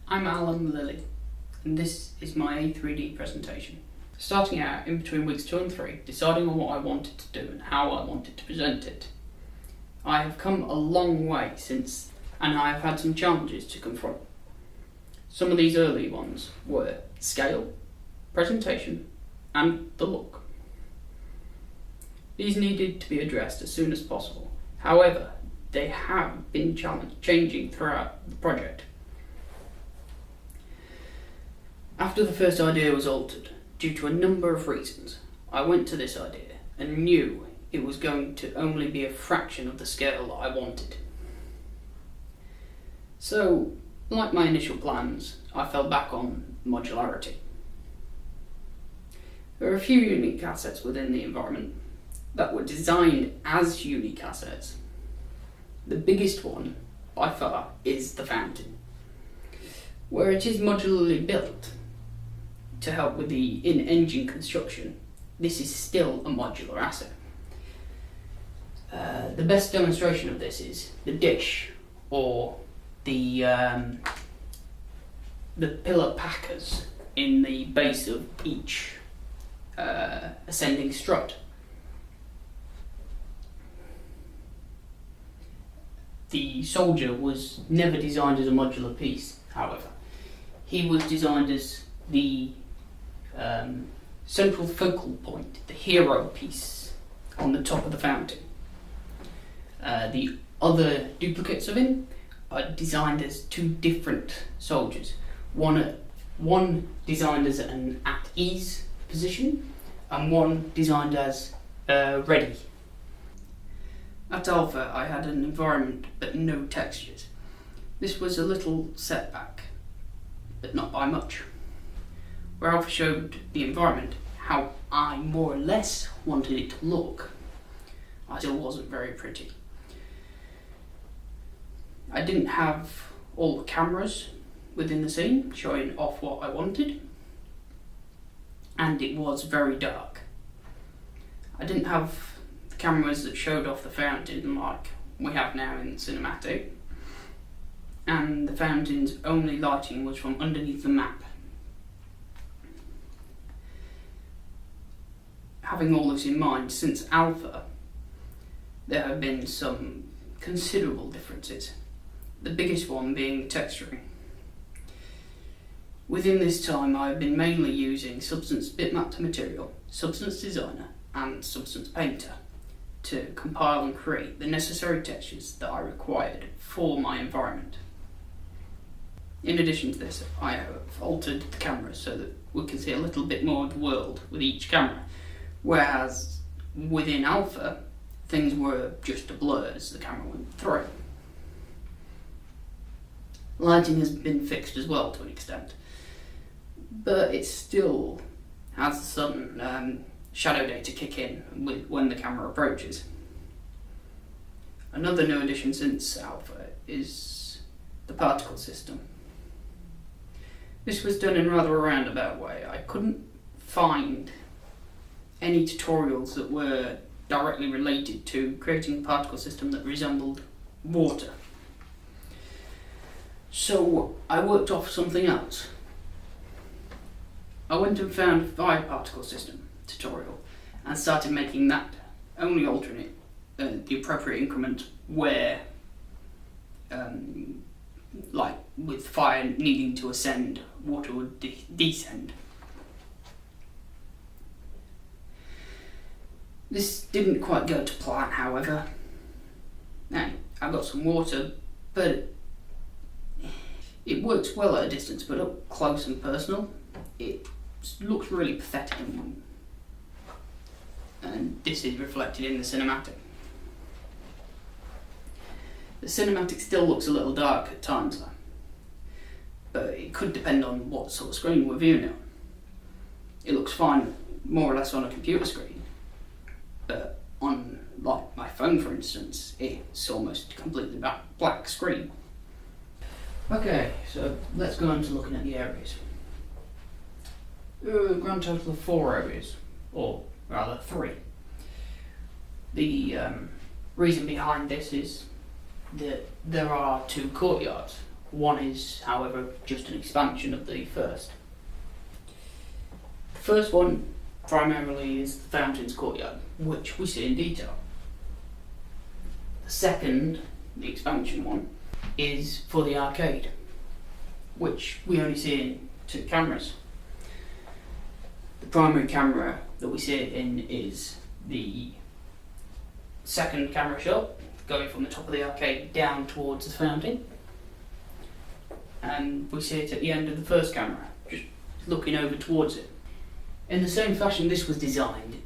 I'm Alan Lilly, and this is my A3D presentation. Starting out in between weeks 2 and 3, deciding on what I wanted to do and how I wanted to present it. I have come a long way since, and I have had some challenges to confront. Some of these early ones were scale, presentation, and the look. These needed to be addressed as soon as possible. However, they have been changing throughout the project. After the first idea was altered, due to a number of reasons, I went to this idea and knew it was going to only be a fraction of the scale that I wanted. So, like my initial plans, I fell back on modularity. There are a few unique assets within the environment that were designed as unique assets. The biggest one, by far, is the fountain. Where it is modularly built to help with the in-engine construction, this is still a modular asset. The best demonstration of this is the dish, or the pillar packers in the base of each ascending strut. The soldier was never designed as a modular piece, however. He was designed as the central focal point, the hero piece on the top of the fountain. The other duplicates of him are designed as two different soldiers. One designed as an at ease position, and one designed as ready. At Alpha, I had an environment but no textures. This was a little setback, but not by much. Where Alpha showed the environment how I more or less wanted it to look, I still wasn't very pretty. I didn't have all the cameras within the scene showing off what I wanted, and it was very dark. I didn't have the cameras that showed off the fountain like we have now in cinematic, and the fountain's only lighting was from underneath the map. Having all this in mind, since Alpha, there have been some considerable differences, the biggest one being the texturing. Within this time, I have been mainly using Substance Bitmap to Material, Substance Designer, and Substance Painter to compile and create the necessary textures that I required for my environment. In addition to this, I have altered the camera so that we can see a little bit more of the world with each camera, whereas within Alpha, things were just a blur as the camera went through. Lighting has been fixed as well to an extent, but it still has some shadow data kick in when the camera approaches. Another new addition since Alpha is the particle system. This was done in rather a roundabout way. I couldn't find any tutorials that were directly related to creating a particle system that resembled water. So I worked off something else. I went and found a 5-particle system tutorial and started making that, only altering it the appropriate increment where, like with fire needing to ascend, water would descend. This didn't quite go to plan, however. Now, I got some water, but it works well at a distance, but up close and personal, it looks really pathetic, and this is reflected in the cinematic. The cinematic still looks a little dark at times though, but it could depend on what sort of screen we're viewing it on. It looks fine more or less on a computer screen, but on like my phone for instance, it's almost completely black screen. Okay, so let's go on to looking at the areas. There are a grand total of 4 areas, or rather 3. The reason behind this is that there are 2 courtyards, One is, however, just an expansion of the first. The first one primarily is the fountain's courtyard, which we see in detail. The second, the expansion one, is for the arcade, which we only see in 2 cameras. The primary camera that we see it in is the second camera shot, going from the top of the arcade down towards the fountain, and we see it at the end of the first camera, just looking over towards it. In the same fashion this was designed,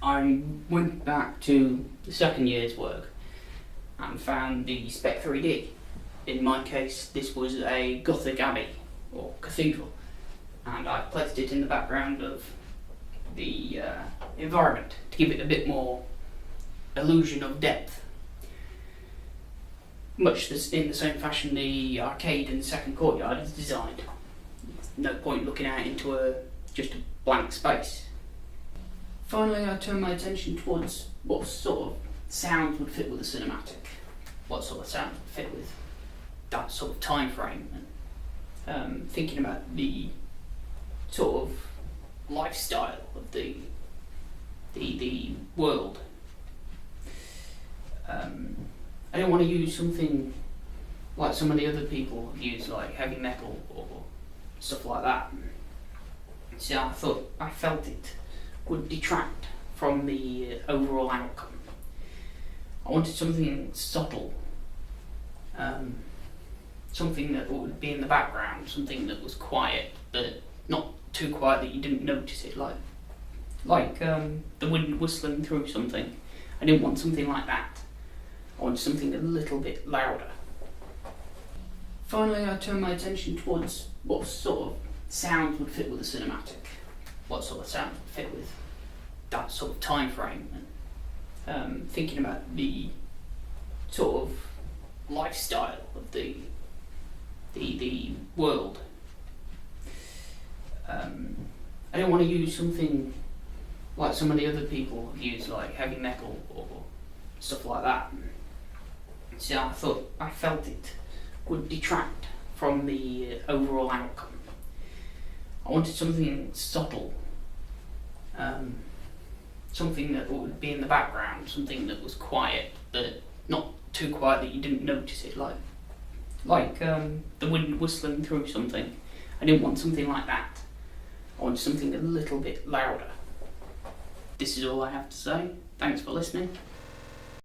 I went back to the second year's work and found the Spec 3D. In my case, this was a Gothic abbey or cathedral, and I placed it in the background of the environment to give it a bit more illusion of depth. Much in the same fashion the arcade in the second courtyard is designed. No point looking out into just a blank space. Finally, I turned my attention towards what sort of sounds would fit with a cinematic, what sort of sounds would fit with that sort of time frame, and thinking about the sort of lifestyle of the world. I don't want to use something like some of the other people use, like heavy metal or stuff like that. So I felt it would detract from the overall outcome. I wanted something subtle, something that would be in the background, something that was quiet, but not too quiet that you didn't notice it, like the wind whistling through something. I didn't want something like that. I wanted something a little bit louder. Finally, I turned my attention towards what sort of sounds would fit with a cinematic, what sort of sounds would fit with that sort of time frame, and thinking about the sort of lifestyle of the world. I don't want to use something like some of the other people use, like heavy metal or stuff like that. So I felt it would detract from the overall outcome. I wanted something subtle, something that would be in the background, something that was quiet, but not too quiet that you didn't notice it, like the wind whistling through something. I didn't want something like that. I wanted something a little bit louder. This is all I have to say. Thanks for listening.